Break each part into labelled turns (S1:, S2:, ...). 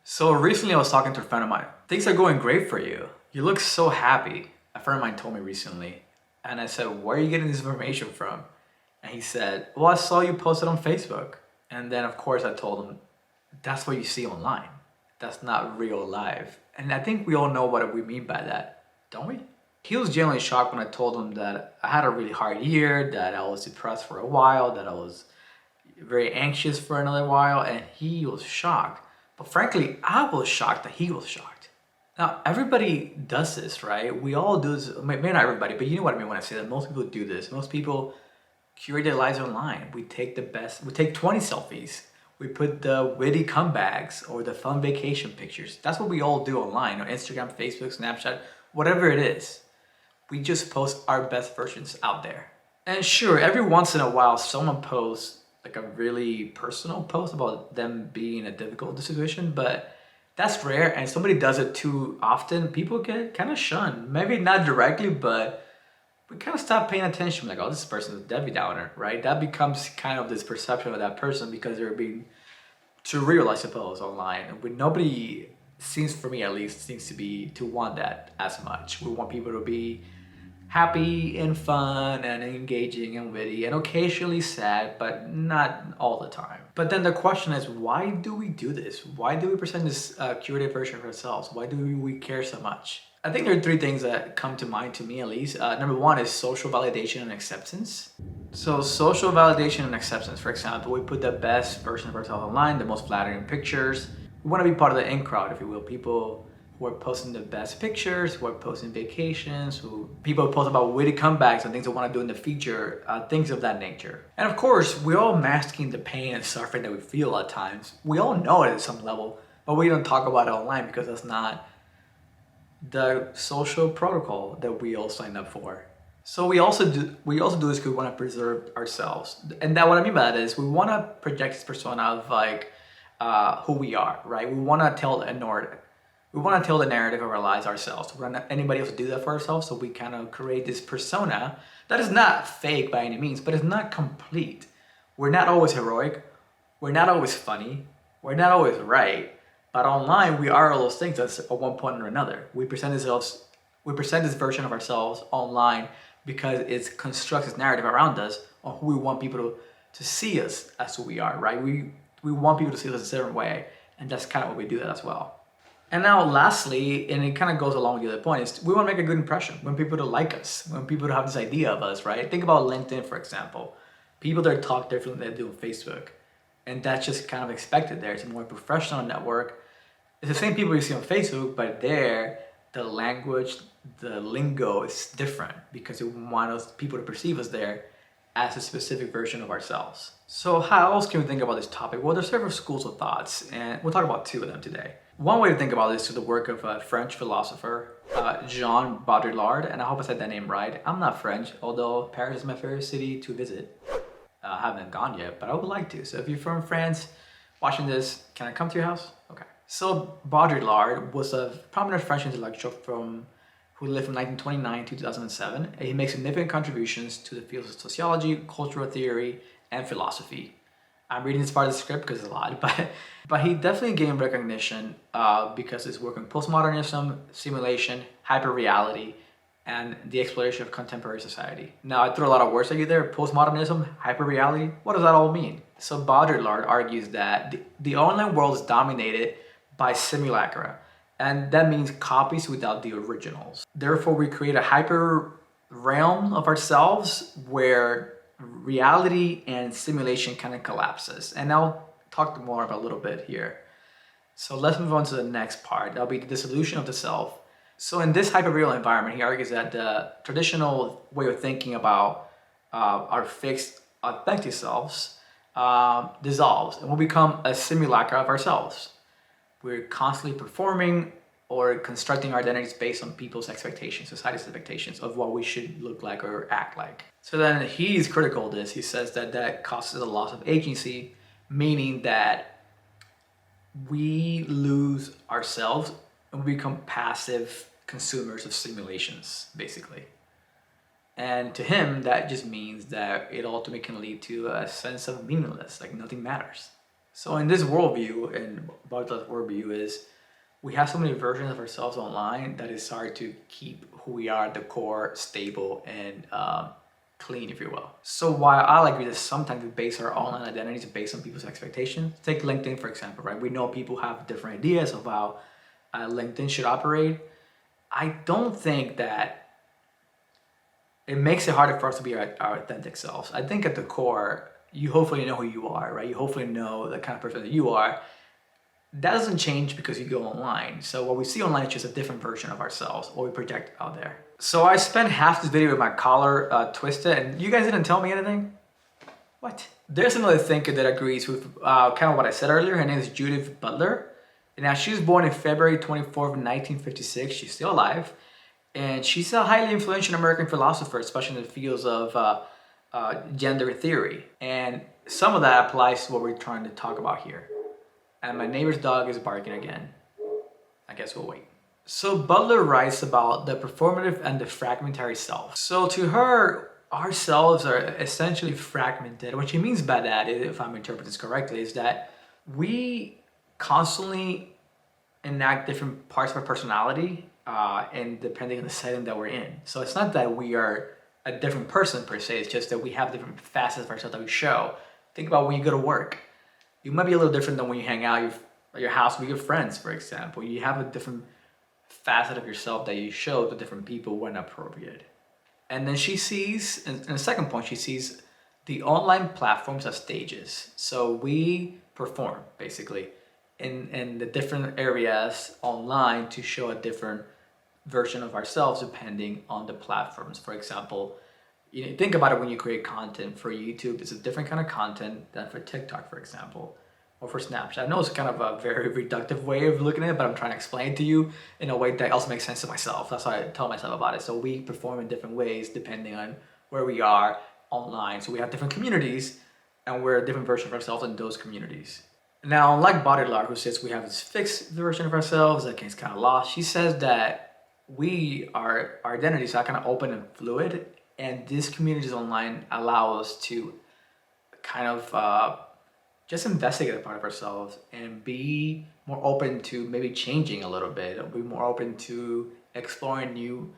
S1: So recently I was talking to a friend of mine. Things are going great for you. You look so happy. A friend of mine told me recently. And I said, where are you getting this information from? And he said, well, I saw you posted on Facebook. And then of course I told him, that's what you see online. That's not real life. And I think we all know what we mean by that, don't we? He was genuinely shocked when I told him that I had a really hard year, that I was depressed for a while, that I was very anxious for another while, and he was shocked. But frankly, I was shocked that he was shocked. Now, everybody does this, right? We all do this. Maybe not everybody, but you know what I mean when I say that. Most people do this. Most people curate their lives online. We take 20 selfies. We put the witty comebacks or the fun vacation pictures. That's what we all do online on Instagram, Facebook, Snapchat, whatever it is. We just post our best versions out there. And sure, every once in a while, someone posts like a really personal post about them being in a difficult situation, but that's rare. And if somebody does it too often, people get kind of shunned. Maybe not directly, but we kind of stop paying attention. Like, oh, this person's a Debbie Downer, right? That becomes kind of this perception of that person because they're being too real, I suppose, online. And nobody seems, for me at least, seems to want that as much. We want people to be happy and fun and engaging and witty and occasionally sad, but not all the time. But then the question is, why do we do this? Why do we present this curated version of ourselves? Why do we care so much? I think there are three things that come to mind, to me at least. Number one is social validation and acceptance. So social validation and acceptance, for example, we put the best version of ourselves online, the most flattering pictures. We want to be part of the in crowd, if you will. People who are posting the best pictures, who are posting vacations, people who post about witty comebacks and things they want to do in the future, things of that nature. And of course, we're all masking the pain and suffering that we feel at times. We all know it at some level, but we don't talk about it online because that's not the social protocol that we all sign up for. So we also do this because we want to preserve ourselves. And that what I mean by that is we want to project this persona of like who we are, right? We want to tell a narrative. We want to tell the narrative of our lives ourselves. We don't want anybody else to do that for ourselves, so we kind of create this persona that is not fake by any means, but it's not complete. We're not always heroic. We're not always funny. We're not always right. But online, we are all those things at one point or another. We present this version of ourselves online because it constructs this narrative around us on who we want people to see us as who we are, right? We want people to see us a certain way, and that's kind of what we do that as well. And now lastly, and it kind of goes along with the other point, is we want to make a good impression. We want people to like us. We want people to have this idea of us, right? Think about LinkedIn, for example. People that talk differently than they do on Facebook. And that's just kind of expected there. It's a more professional network. It's the same people you see on Facebook, but there, the language, the lingo is different because we want people to perceive us there as a specific version of ourselves. So how else can we think about this topic? Well, there's several schools of thoughts, and we'll talk about two of them today. One way to think about this is through the work of a French philosopher, Jean Baudrillard, and I hope I said that name right. I'm not French, although Paris is my favorite city to visit. I haven't gone yet, but I would like to. So if you're from France watching this, can I come to your house? Okay. So Baudrillard was a prominent French intellectual who lived from 1929 to 2007. And he makes significant contributions to the fields of sociology, cultural theory, and philosophy. I'm reading this part of the script because it's a lot, but he definitely gained recognition because his work on postmodernism, simulation, hyperreality, and the exploration of contemporary society. Now, I threw a lot of words at you there. Postmodernism, hyperreality, what does that all mean? So Baudrillard argues that the online world is dominated by simulacra, and that means copies without the originals. Therefore, we create a hyper realm of ourselves where reality and simulation kind of collapses. And I'll talk more about a little bit here. So let's move on to the next part. That'll be the dissolution of the self. So in this hyperreal environment, he argues that the traditional way of thinking about our fixed authentic selves dissolves and we become a simulacra of ourselves. We're constantly performing or constructing our identities based on people's expectations, society's expectations of what we should look like or act like. So then he's critical of this. He says that causes a loss of agency, meaning that we lose ourselves and we become passive consumers of simulations, basically. And to him, that just means that it ultimately can lead to a sense of meaningless, like nothing matters. So in this worldview, and Butler's worldview is we have so many versions of ourselves online that it's hard to keep who we are at the core stable and clean, if you will. So while I'll agree that sometimes we base our online identities based on people's expectations, take LinkedIn for example, right? We know people have different ideas of how LinkedIn should operate. I don't think that it makes it harder for us to be our authentic selves. I think at the core, you hopefully know who you are, right? You hopefully know the kind of person that you are. That doesn't change because you go online. So what we see online is just a different version of ourselves, what we project out there. So I spent half this video with my collar twisted, and you guys didn't tell me anything? What? There's another thinker that agrees with kind of what I said earlier. Her name is Judith Butler. Now, she was born in February 24th, 1956. She's still alive. And she's a highly influential American philosopher, especially in the fields of gender theory. And some of that applies to what we're trying to talk about here. And my neighbor's dog is barking again. I guess we'll wait. So Butler writes about the performative and the fragmentary self. So to her, our selves are essentially fragmented. What she means by that, if I'm interpreting this correctly, is that we constantly enact different parts of our personality and depending on the setting that we're in. So it's not that we are a different person per se, it's just that we have different facets of ourselves that we show. Think about when you go to work. You might be a little different than when you hang out at your house with your friends, for example. You have a different facet of yourself that you show to different people when appropriate. And then she sees, in the second point, she sees the online platforms as stages. So we perform, basically, in the different areas online to show a different version of ourselves depending on the platforms. For example, think about it when you create content for YouTube. It's a different kind of content than for TikTok, for example, or for Snapchat. I know it's kind of a very reductive way of looking at it, but I'm trying to explain it to you in a way that also makes sense to myself. That's why I tell myself about it. So we perform in different ways depending on where we are online. So we have different communities and we're a different version of ourselves in those communities. Now, unlike Baudrillard, who says we have this fixed version of ourselves that gets kind of lost, she says that our identities are kind of open and fluid, and these communities online allow us to kind of just investigate a part of ourselves and be more open to maybe changing a little bit, be more open to exploring new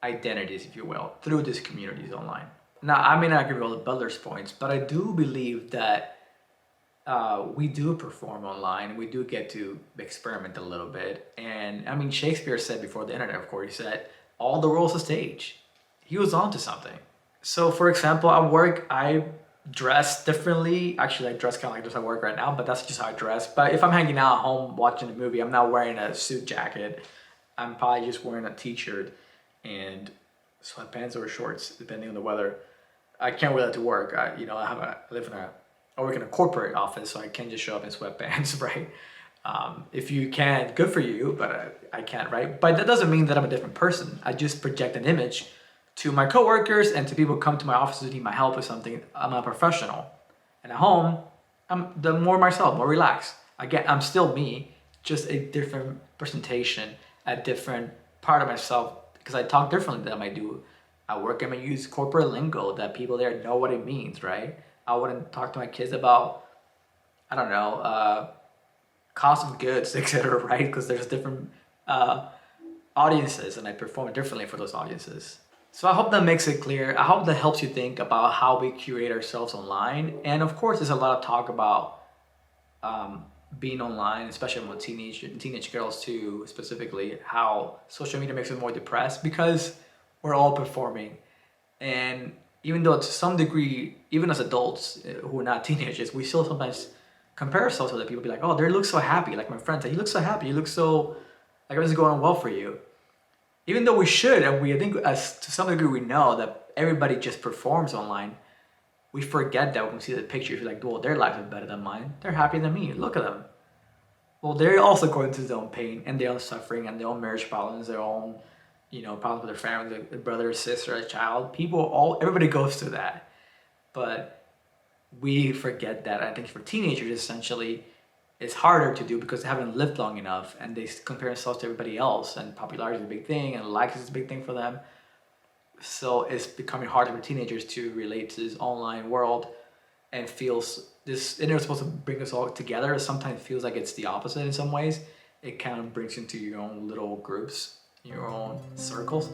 S1: identities, if you will, through these communities online. Now, I may not agree with all the Butler's points, but I do believe that we do perform online. We do get to experiment a little bit. And I mean, Shakespeare said before the internet, of course, he said, all the world's a stage. He was onto something. So for example, at work, I dress differently. Actually, I dress kind of like this at work right now, but that's just how I dress. But if I'm hanging out at home watching a movie, I'm not wearing a suit jacket. I'm probably just wearing a t-shirt and sweatpants or shorts, depending on the weather. I can't wear that to work. I work in a corporate office, so I can't just show up in sweatpants, right? If you can, good for you, but I can't, right? But that doesn't mean that I'm a different person. I just project an image to my coworkers and to people who come to my office who need my help with something. I'm a professional. And at home, I'm the more myself, more relaxed. Again, I'm still me, just a different presentation, a different part of myself, because I talk differently than I do at work. I may use corporate lingo that people there know what it means, right? I wouldn't talk to my kids about, I don't know, cost of goods, etc., right? Because there's different audiences and I perform differently for those audiences. So I hope that makes it clear. I hope that helps you think about how we curate ourselves online. And of course, there's a lot of talk about being online, especially among teenage girls too, specifically, how social media makes us more depressed because we're all performing. And even though to some degree, even as adults who are not teenagers, we still sometimes compare ourselves to other people, be like, oh, they look so happy. Like my friends, like, you look so happy. You look so, like everything's going well for you. Even though we should, and I think as to some degree we know that everybody just performs online, we forget that when we see the pictures, we're like, well, their lives are better than mine. They're happier than me. Look at them. Well, they're also going through their own pain and their own suffering and their own marriage problems, their own, problems with their family, their brother, sister, a child. Everybody goes through that. But we forget that. I think for teenagers, essentially, it's harder to do because they haven't lived long enough and they compare themselves to everybody else, and popularity is a big thing and likes is a big thing for them. So it's becoming harder for teenagers to relate to this online world and feels this internet is supposed to bring us all together. It sometimes feels like it's the opposite in some ways. It kind of brings you into your own little groups, your own circles.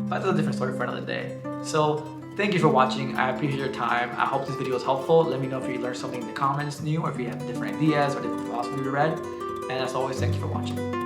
S1: But that's a different story for another day. So thank you for watching. I appreciate your time. I hope this video was helpful. Let me know if you learned something in the comments new, or if you have different ideas or different philosophy you read. And as always, thank you for watching.